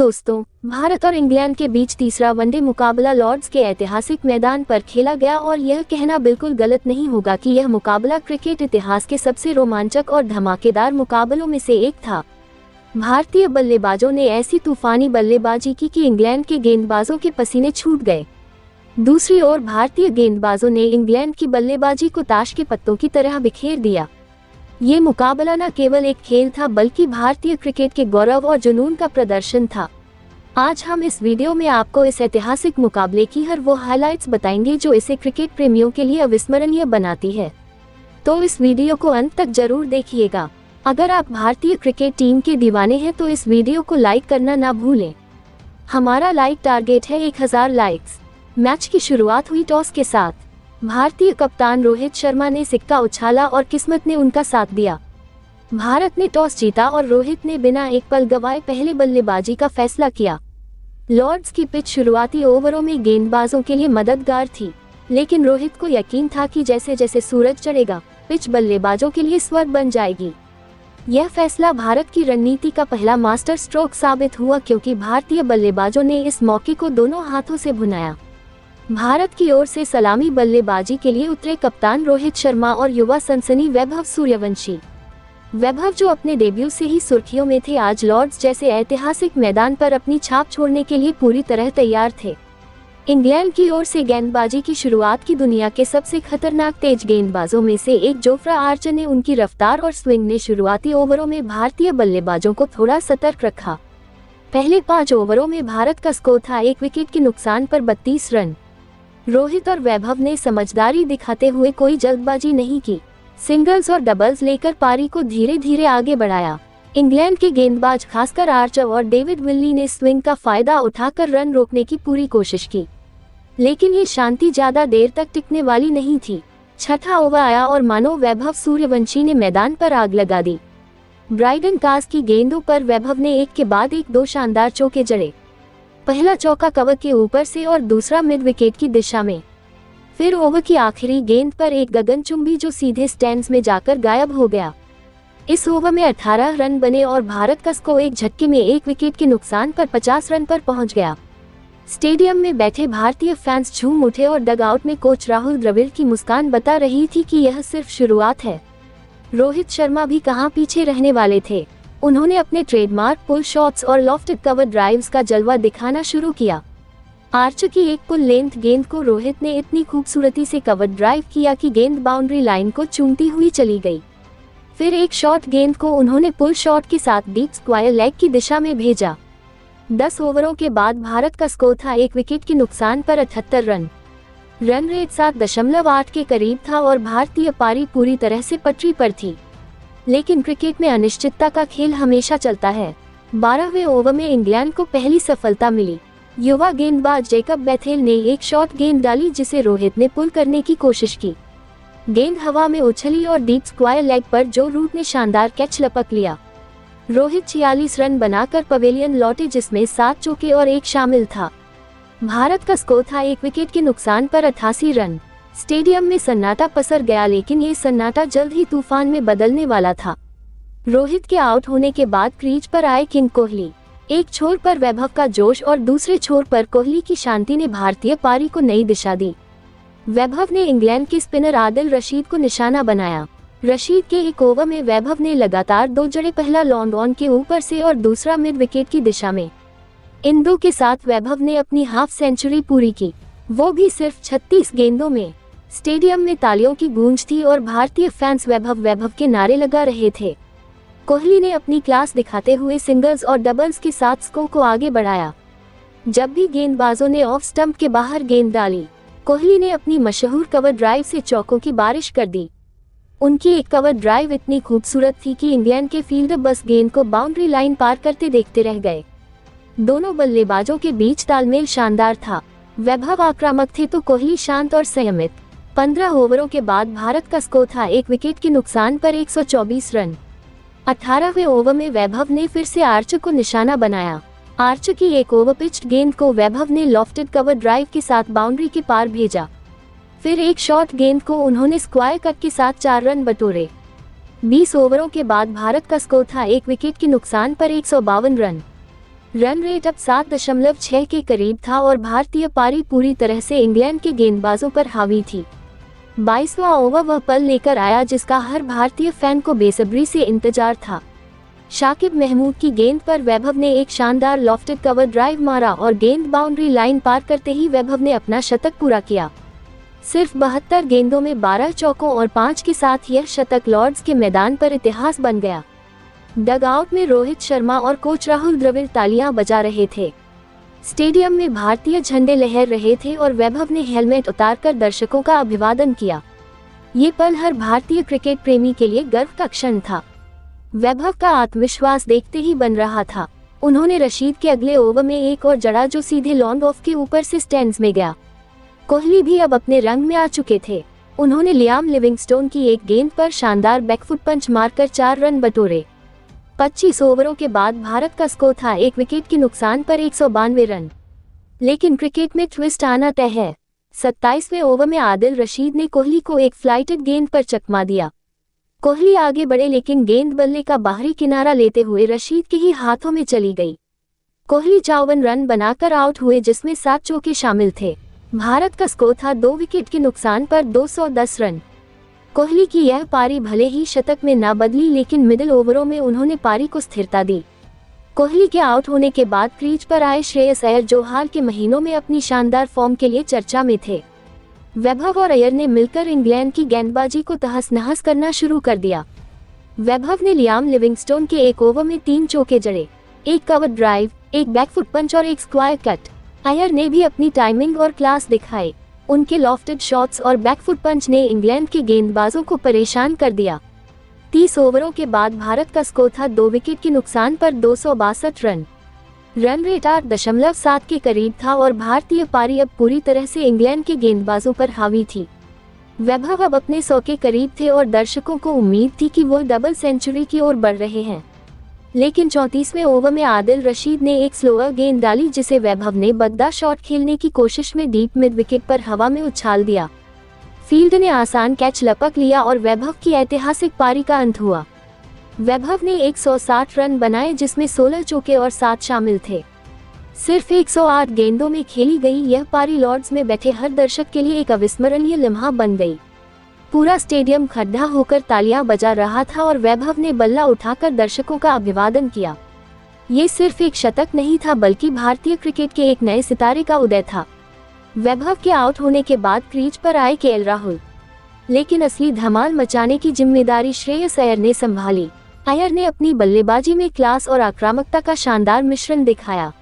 दोस्तों, भारत और इंग्लैंड के बीच तीसरा वनडे मुकाबला लॉर्ड्स के ऐतिहासिक मैदान पर खेला गया और यह कहना बिल्कुल गलत नहीं होगा कि यह मुकाबला क्रिकेट इतिहास के सबसे रोमांचक और धमाकेदार मुकाबलों में से एक था। भारतीय बल्लेबाजों ने ऐसी तूफानी बल्लेबाजी की कि इंग्लैंड के गेंदबाजों के पसीने छूट गए। दूसरी ओर भारतीय गेंदबाजों ने इंग्लैंड की बल्लेबाजी को ताश के पत्तों की तरह बिखेर दिया। ये मुकाबला न केवल एक खेल था बल्कि भारतीय क्रिकेट के गौरव और जुनून का प्रदर्शन था। आज हम इस वीडियो में आपको इस ऐतिहासिक मुकाबले की हर वो हाइलाइट्स बताएंगे जो इसे क्रिकेट प्रेमियों के लिए अविस्मरणीय बनाती है। तो इस वीडियो को अंत तक जरूर देखिएगा। अगर आप भारतीय क्रिकेट टीम के दीवाने हैं तो इस वीडियो को लाइक करना ना भूलें। हमारा लाइक टारगेट है 1000 लाइक्स। मैच की शुरुआत हुई टॉस के साथ। भारतीय कप्तान रोहित शर्मा ने सिक्का उछाला और किस्मत ने उनका साथ दिया। भारत ने टॉस जीता और रोहित ने बिना एक पल गंवाए पहले बल्लेबाजी का फैसला किया। लॉर्ड्स की पिच शुरुआती ओवरों में गेंदबाजों के लिए मददगार थी, लेकिन रोहित को यकीन था कि जैसे जैसे सूरज चढ़ेगा, पिच बल्लेबाजों के लिए स्वर्ग बन जाएगी। यह फैसला भारत की रणनीति का पहला मास्टर स्ट्रोक साबित हुआ, क्योंकि भारतीय बल्लेबाजों ने इस मौके को दोनों हाथों से भुनाया। भारत की ओर से सलामी बल्लेबाजी के लिए उतरे कप्तान रोहित शर्मा और युवा सनसनी वैभव सूर्यवंशी। वैभव, जो अपने डेब्यू से ही सुर्खियों में थे, आज लॉर्ड्स जैसे ऐतिहासिक मैदान पर अपनी छाप छोड़ने के लिए पूरी तरह तैयार थे। इंग्लैंड की ओर से गेंदबाजी की शुरुआत की दुनिया के सबसे खतरनाक तेज गेंदबाजों में से एक जोफ्रा आर्चर ने उनकी रफ्तार और स्विंग ने शुरुआती ओवरों में भारतीय बल्लेबाजों को थोड़ा सतर्क रखा। पहले 5 ओवरों में भारत का स्कोर था 1 विकेट के नुकसान पर 32 रन। रोहित और वैभव ने समझदारी दिखाते हुए कोई जल्दबाजी नहीं की। सिंगल्स और डबल्स लेकर पारी को धीरे धीरे आगे बढ़ाया। इंग्लैंड के गेंदबाज खासकर आर्चर और डेविड विल्ली ने स्विंग का फायदा उठाकर रन रोकने की पूरी कोशिश की, लेकिन ये शांति ज्यादा देर तक टिकने वाली नहीं थी। छठा ओवर आया और मानो वैभव सूर्यवंशी ने मैदान पर आग लगा दी। ब्राइडन कास की गेंदों पर वैभव ने एक के बाद एक 2 शानदार चौके जड़े। पहला चौका कवर के ऊपर से और दूसरा मिड विकेट की दिशा में। फिर ओवर की आखिरी गेंद पर एक गगनचुंबी जो सीधे स्टैंड्स में जाकर गायब हो गया। इस ओवर में 18 रन बने और भारत का स्कोर एक झटके में 1 विकेट के नुकसान पर 50 रन पर पहुंच गया। स्टेडियम में बैठे भारतीय फैंस झूम उठे और डगआउट में कोच राहुल द्रविड़ की मुस्कान बता रही थी कि यह सिर्फ शुरुआत है। रोहित शर्मा भी कहां पीछे रहने वाले थे। उन्होंने अपने ट्रेडमार्क पुल शॉट्स और लॉफ्टेड कवर ड्राइव्स का जलवा दिखाना शुरू किया। आर्चर की एक पुल लेंथ गेंद को रोहित ने इतनी खूबसूरती से कवर ड्राइव किया कि गेंद बाउंड्री लाइन को चूमती हुई चली गई। फिर एक शॉर्ट गेंद को उन्होंने पुल शॉट के साथ डीप स्क्वायर लेग की दिशा में भेजा। 10 ओवरों के बाद भारत का स्कोर था 1 विकेट के नुकसान पर 78 रन। रन रेट 7.8 के करीब था और भारतीय पारी पूरी तरह से पटरी पर थी। लेकिन क्रिकेट में अनिश्चितता का खेल हमेशा चलता है। 12वें ओवर में इंग्लैंड को पहली सफलता मिली। युवा गेंदबाज जैकब बेथेल ने एक शॉर्ट गेंद डाली जिसे रोहित ने पुल करने की कोशिश की। गेंद हवा में उछली और डीप स्क्वायर लेग पर जो रूट ने शानदार कैच लपक लिया। रोहित 46 रन बनाकर पवेलियन लौटे, जिसमें 7 चौके और 1 शामिल था। भारत का स्कोर था 1 विकेट के नुकसान पर 88 रन। स्टेडियम में सन्नाटा पसर गया, लेकिन ये सन्नाटा जल्द ही तूफान में बदलने वाला था। रोहित के आउट होने के बाद क्रीज पर आए किंग कोहली। एक छोर पर वैभव का जोश और दूसरे छोर पर कोहली की शांति ने भारतीय पारी को नई दिशा दी। वैभव ने इंग्लैंड के स्पिनर आदिल रशीद को निशाना बनाया। रशीद के एक ओवर में वैभव ने लगातार 2 जड़े, पहला लॉन्ग ऑन के ऊपर से और दूसरा मिड विकेट की दिशा में। इन 2 के साथ वैभव ने अपनी हाफ सेंचुरी पूरी की, वो भी सिर्फ 36 गेंदों में। स्टेडियम में तालियों की गूंज थी और भारतीय फैंस वैभव वैभव के नारे लगा रहे थे। कोहली ने अपनी क्लास दिखाते हुए सिंगल्स और डबल्स के साथ स्कोर को आगे बढ़ाया। जब भी गेंदबाजों ने ऑफ स्टंप के बाहर गेंद डाली, कोहली ने अपनी मशहूर कवर ड्राइव से चौकों की बारिश कर दी। उनकी एक कवर ड्राइव इतनी खूबसूरत थी कि इंग्लैंड के फील्डर बस गेंद को बाउंड्री लाइन पार करते देखते रह गए। दोनों बल्लेबाजों के बीच तालमेल शानदार था। वैभव आक्रामक थे तो कोहली शांत और संयमित। 15 ओवरों के बाद भारत का स्कोर था 1 विकेट के नुकसान पर 124 रन। 18वें ओवर में वैभव ने फिर से आर्चर को निशाना बनाया। आर्चर की एक ओवर पिच्ड गेंद को वैभव ने लॉफ्टेड कवर ड्राइव के साथ बाउंड्री के पार भेजा। फिर एक शॉर्ट गेंद को उन्होंने स्क्वायर कट के साथ 4 रन बटोरे। 20 ओवरों के बाद भारत का स्कोर था 1 विकेट के नुकसान पर 152 रन। रन रेट अब 7.6 के करीब था और भारतीय पारी पूरी तरह से इंग्लैंड के गेंदबाजों पर हावी थी। 22वां ओवर वह पल लेकर आया जिसका हर भारतीय फैन को बेसब्री से इंतजार था। शाकिब महमूद की गेंद पर वैभव ने एक शानदार लॉफ्टेड कवर ड्राइव मारा और गेंद बाउंड्री लाइन पार करते ही वैभव ने अपना शतक पूरा किया। सिर्फ 72 गेंदों में 12 चौकों और 5 के साथ यह शतक लॉर्ड्स के मैदान पर इतिहास बन गया। डगआउट में रोहित शर्मा और कोच राहुल द्रविड़ तालियां बजा रहे थे। स्टेडियम में भारतीय झंडे लहर रहे थे और वैभव ने हेलमेट उतारकर दर्शकों का अभिवादन किया। ये पल हर भारतीय क्रिकेट प्रेमी के लिए गर्व का क्षण था। वैभव का आत्मविश्वास देखते ही बन रहा था। उन्होंने रशीद के अगले ओवर में एक और जड़ा जो सीधे लॉन्ग ऑफ के ऊपर से स्टैंड्स में गया। कोहली भी अब अपने रंग में आ चुके थे। उन्होंने लियाम लिविंगस्टोन की एक गेंद पर शानदार बैकफुट पंच मारकर 4 रन बटोरे। 25 ओवरों के बाद भारत का स्कोर था 1 विकेट के नुकसान पर 192 रन। लेकिन क्रिकेट में ट्विस्ट आना तय है। 27वें ओवर में आदिल रशीद ने कोहली को एक फ्लाइटेड गेंद पर चकमा दिया। कोहली आगे बढ़े लेकिन गेंद बल्ले का बाहरी किनारा लेते हुए रशीद के ही हाथों में चली गई। कोहली 54 रन बनाकर आउट हुए जिसमें 7 चौके शामिल थे। भारत का स्कोर था 2 विकेट के नुकसान पर 210 रन। कोहली की यह पारी भले ही शतक में ना बदली लेकिन मिडिल ओवरों में उन्होंने पारी को स्थिरता दी। कोहली के आउट होने के बाद क्रीज पर आए श्रेयस अय्यर जो हाल के महीनों में अपनी शानदार फॉर्म के लिए चर्चा में थे। वैभव और अय्यर ने मिलकर इंग्लैंड की गेंदबाजी को तहस नहस करना शुरू कर दिया। वैभव ने लियाम लिविंगस्टोन के एक ओवर में 3 चौके जड़े, एक कवर ड्राइव, एक बैकफुट पंच और एक स्क्वायर कट। अय्यर ने भी अपनी टाइमिंग और क्लास दिखाए। उनके लॉफ्टेड शॉट्स और बैकफुट पंच ने इंग्लैंड के गेंदबाजों को परेशान कर दिया। 30 ओवरों के बाद भारत का स्कोर था 2 विकेट के नुकसान पर 262 रन। रन रेट 8.7 के करीब था और भारतीय पारी अब पूरी तरह से इंग्लैंड के गेंदबाजों पर हावी थी। वैभव अब अपने 100 के करीब थे और दर्शकों को उम्मीद थी कि वो डबल सेंचुरी की ओर बढ़ रहे हैं। लेकिन 34वें ओवर में आदिल रशीद ने एक स्लोअर गेंद डाली जिसे वैभव ने बद्दा शॉट खेलने की कोशिश में डीप मिड विकेट पर हवा में उछाल दिया। फील्ड ने आसान कैच लपक लिया और वैभव की ऐतिहासिक पारी का अंत हुआ। वैभव ने 160 रन बनाए जिसमें 16 चौके और 7 शामिल थे। सिर्फ 108 गेंदों में खेली गई यह पारी लॉर्ड्स में बैठे हर दर्शक के लिए एक अविस्मरणीय लम्हा बन गई। पूरा स्टेडियम खड्डा होकर तालियां बजा रहा था और वैभव ने बल्ला उठाकर दर्शकों का अभिवादन किया। ये सिर्फ एक शतक नहीं था बल्कि भारतीय क्रिकेट के एक नए सितारे का उदय था। वैभव के आउट होने के बाद क्रीज पर आए केएल राहुल, लेकिन असली धमाल मचाने की जिम्मेदारी श्रेयस अय्यर ने संभाली। अय्यर ने अपनी बल्लेबाजी में क्लास और आक्रामकता का शानदार मिश्रण दिखाया।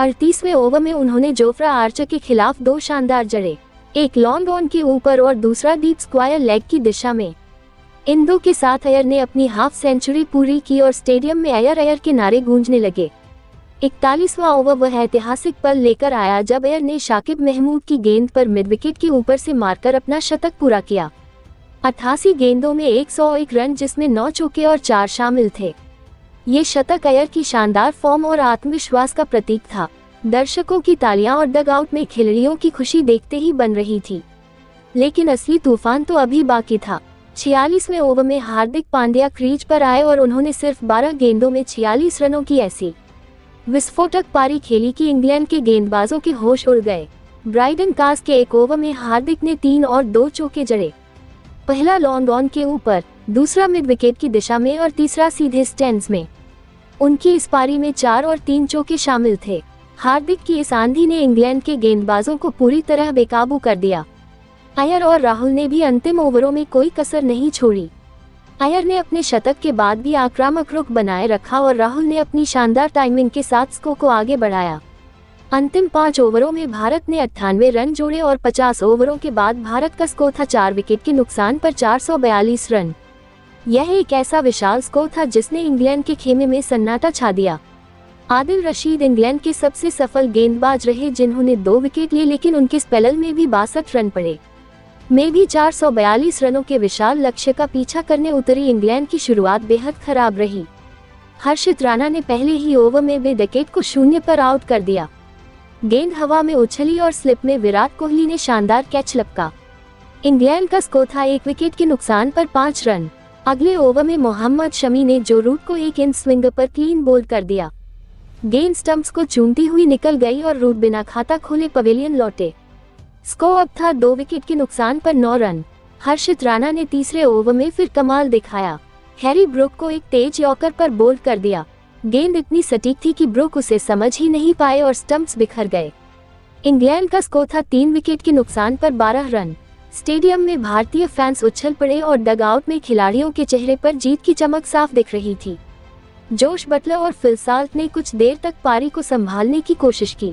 38वें ओवर में उन्होंने जोफ्रा आर्चर के खिलाफ 2 शानदार जड़े, एक लॉन्ग ऑन के ऊपर और दूसरा डीप स्क्वायर लेग की दिशा में। इन 2 के साथ अय्यर ने अपनी हाफ सेंचुरी पूरी की और स्टेडियम में अय्यर के नारे गूंजने लगे। 41वां ओवर वह ऐतिहासिक पल लेकर आया जब अय्यर ने शाकिब महमूद की गेंद पर मिड विकेट के ऊपर से मारकर अपना शतक पूरा किया। 88 गेंदों में 101 रन जिसमें 9 चौके और 4 शामिल थे। ये शतक अय्यर की शानदार फॉर्म और आत्मविश्वास का प्रतीक था। दर्शकों की तालियां और डगआउट में खिलाड़ियों की खुशी देखते ही बन रही थी। लेकिन असली तूफान तो अभी बाकी था। 46वें ओवर में हार्दिक पांड्या क्रीज पर आए और उन्होंने सिर्फ 12 गेंदों में 46 रनों की ऐसी विस्फोटक पारी खेली कि इंग्लैंड के गेंदबाजों के होश उड़ गए। ब्राइडन कास के एक ओवर में हार्दिक ने 3 और 2 चौके जड़े, पहला लॉन्ग ऑन के ऊपर, दूसरा मिड विकेट की दिशा में और तीसरा सीधे स्टैंड्स में। उनकी इस पारी में 4 और 3 चौके शामिल थे। हार्दिक की इस आंधी ने इंग्लैंड के गेंदबाजों को पूरी तरह बेकाबू कर दिया। अय्यर और राहुल ने भी अंतिम ओवरों में कोई कसर नहीं छोड़ी। अय्यर ने अपने शतक के बाद भी आक्रामक रुख बनाए रखा और राहुल ने अपनी शानदार टाइमिंग के साथ स्कोर को आगे बढ़ाया। अंतिम 5 ओवरों में भारत ने 98 रन जोड़े और 50 ओवरों के बाद भारत का स्कोर था 4 विकेट के नुकसान पर 442 रन। यह एक ऐसा विशाल स्कोर था जिसने इंग्लैंड के खेमे में सन्नाटा छा दिया। आदिल रशीद इंग्लैंड के सबसे सफल गेंदबाज रहे जिन्होंने 2 विकेट लिए, लेकिन उनके स्पेल में भी 62 रन पड़े। में भी 442 रनों के विशाल लक्ष्य का पीछा करने उतरी इंग्लैंड की शुरुआत बेहद खराब रही। हर्षित राणा ने पहले ही ओवर में विकेट को 0 पर आउट कर दिया। गेंद हवा में उछली और स्लिप में विराट कोहली ने शानदार कैच लपका। इंग्लैंड का स्कोर था 1 विकेट के नुकसान पर 5 रन। अगले ओवर में मोहम्मद शमी ने जो रूट को 1 इंच स्विंग पर क्लीन बोल्ड कर दिया। गेंद स्टंप्स को चूमती हुई निकल गई और रूट बिना खाता खोले पवेलियन लौटे। स्कोर अब था 2 विकेट के नुकसान पर 9 रन। हर्षित राणा ने तीसरे ओवर में फिर कमाल दिखाया। हैरी ब्रूक को एक तेज यॉर्कर पर बोल्ड कर दिया। गेंद इतनी सटीक थी कि ब्रूक उसे समझ ही नहीं पाए और स्टंप्स बिखर गए। इंग्लैंड का स्कोर था 3 विकेट के नुकसान पर 12 रन। स्टेडियम में भारतीय फैंस उछल पड़े और डगआउट में खिलाड़ियों के चेहरे पर जीत की चमक साफ दिख रही थी। जोश बटलर और फिल साल्ट ने कुछ देर तक पारी को संभालने की कोशिश की।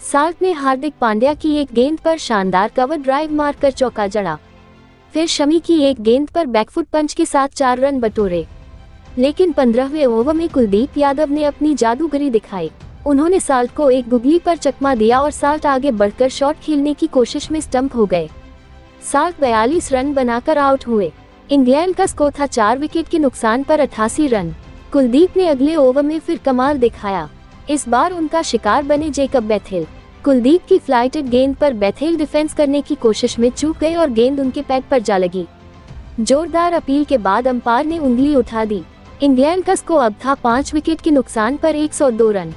साल्ट ने हार्दिक पांड्या की एक गेंद पर शानदार कवर ड्राइव मारकर चौका जड़ा। फिर शमी की एक गेंद पर बैकफुट पंच के साथ 4 रन बटोरे। लेकिन 15वें ओवर में कुलदीप यादव ने अपनी जादूगरी दिखाई। उन्होंने साल्ट को एक गुगली पर चकमा दिया और साल्ट आगे बढ़कर शॉट खेलने की कोशिश में स्टंप हो गए। साल्ट 42 रन बनाकर आउट हुए। इंग्लैंड का स्कोर था 4 विकेट के नुकसान पर 88 रन। कुलदीप ने अगले ओवर में फिर कमाल दिखाया। इस बार उनका शिकार बने जेकब बेथेल। कुलदीप की फ्लाइटेड गेंद पर बेथेल डिफेंस करने की कोशिश में चूक गए और गेंद उनके पैड पर जा लगी। जोरदार अपील के बाद अंपायर ने उंगली उठा दी। इंग्लैंड का स्कोर अब था 5 विकेट के नुकसान पर 102 रन।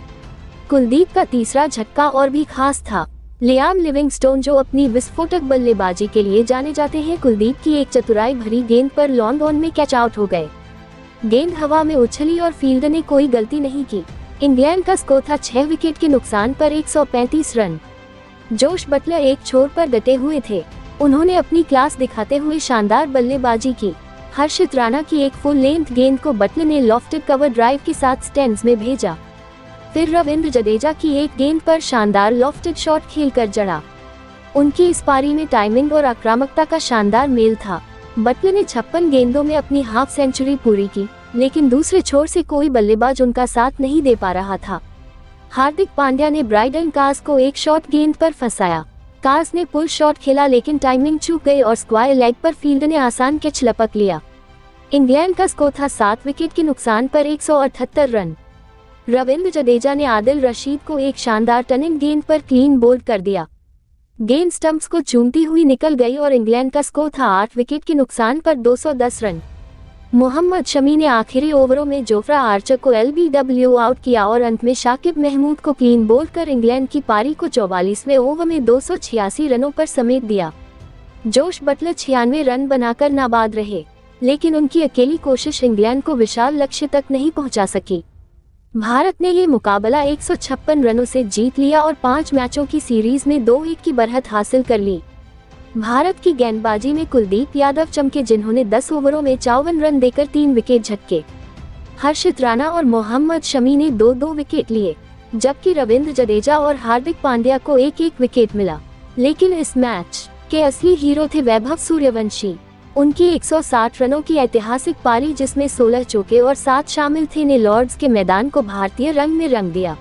कुलदीप का तीसरा झटका और भी खास था। लियाम लिविंगस्टोन, जो अपनी विस्फोटक बल्लेबाजी के लिए जाने जाते हैं, कुलदीप की एक चतुराई भरी गेंद पर लॉन्ग ऑन में कैच आउट हो गए। गेंद हवा में उछली और फील्डर ने कोई गलती नहीं की। इंग्लैंड का स्कोर था 6 विकेट के नुकसान पर 135 रन। जोश बटलर एक छोर पर डटे हुए थे। उन्होंने अपनी क्लास दिखाते हुए शानदार बल्लेबाजी की। हर्षित राणा की एक फुल लेंथ गेंद को बटलर ने लॉफ्टेड कवर ड्राइव के साथ स्टैंड्स में भेजा। फिर रविंद्र जडेजा की एक गेंद पर शानदार लॉफ्टेड शॉट खेलकर जड़ा। उनकी इस पारी में टाइमिंग और आक्रामकता का शानदार मेल था। बटलर ने 56 गेंदों में अपनी हाफ सेंचुरी पूरी की, लेकिन दूसरे छोर से कोई बल्लेबाज उनका साथ नहीं दे पा रहा था। हार्दिक पांड्या ने ब्राइडन काज को एक शॉट गेंद पर फंसाया। काज ने पुल शॉट खेला, लेकिन टाइमिंग चूक गई और स्क्वायर लेग पर फील्डर ने आसान कैच लपक लिया। इंग्लैंड का स्कोर था 7 विकेट के नुकसान पर 178 रन। रविंद्र जडेजा ने आदिल रशीद को एक शानदार टर्निंग गेंद पर क्लीन बोल्ड कर दिया। गेंद स्टंप्स को चूमती हुई निकल गई और इंग्लैंड का स्कोर था 8 विकेट के नुकसान पर 210 रन। मोहम्मद शमी ने आखिरी ओवरों में जोफ्रा आर्चर को एलबीडब्ल्यू आउट किया और अंत में शाकिब महमूद को क्लीन बोल्ड कर इंग्लैंड की पारी को 44वें ओवर में 286 रनों पर समेट दिया। जोश बटलर 96 रन बनाकर नाबाद रहे, लेकिन उनकी अकेली कोशिश इंग्लैंड को विशाल लक्ष्य तक नहीं पहुंचा सकी। भारत ने ये मुकाबला 156 रनों से जीत लिया और 5 मैचों की सीरीज में 2-1 की बढ़त हासिल कर ली। भारत की गेंदबाजी में कुलदीप यादव चमके, जिन्होंने 10 ओवरों में 54 रन देकर 3 विकेट झटके। हर्षित राणा और मोहम्मद शमी ने 2-2 विकेट लिए, जबकि रविंद्र जडेजा और हार्दिक पांड्या को 1-1 विकेट मिला। लेकिन इस मैच के असली हीरो थे वैभव सूर्यवंशी। उनकी 160 रनों की ऐतिहासिक पारी, जिसमें 16 चौके और 7 शामिल थे, ने लॉर्ड्स के मैदान को भारतीय रंग में रंग दिया।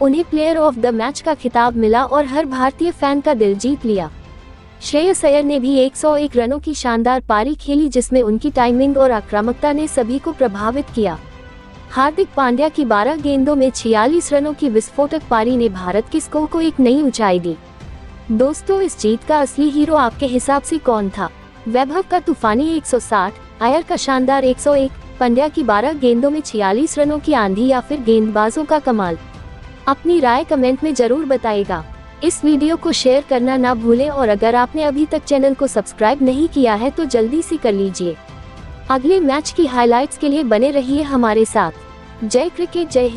उन्हें प्लेयर ऑफ द मैच का खिताब मिला और हर भारतीय फैन का दिल जीत लिया। श्रेयस अय्यर ने भी 101 रनों की शानदार पारी खेली, जिसमें उनकी टाइमिंग और आक्रामकता ने सभी को प्रभावित किया। हार्दिक पांड्या की 12 गेंदों में 46 रनों की विस्फोटक पारी ने भारत के स्कोर को एक नई ऊंचाई दी। दोस्तों, इस जीत का असली हीरो आपके हिसाब से कौन था? वैभव का तूफानी 160, अय्यर का शानदार 101, पांड्या की 12 गेंदों में 46 रनों की आंधी, या फिर गेंदबाजों का कमाल? अपनी राय कमेंट में जरूर बताइएगा। इस वीडियो को शेयर करना ना भूलें और अगर आपने अभी तक चैनल को सब्सक्राइब नहीं किया है तो जल्दी से कर लीजिए। अगले मैच की हाइलाइट्स के लिए बने रहिए हमारे साथ। जय क्रिकेट, जय हिंद।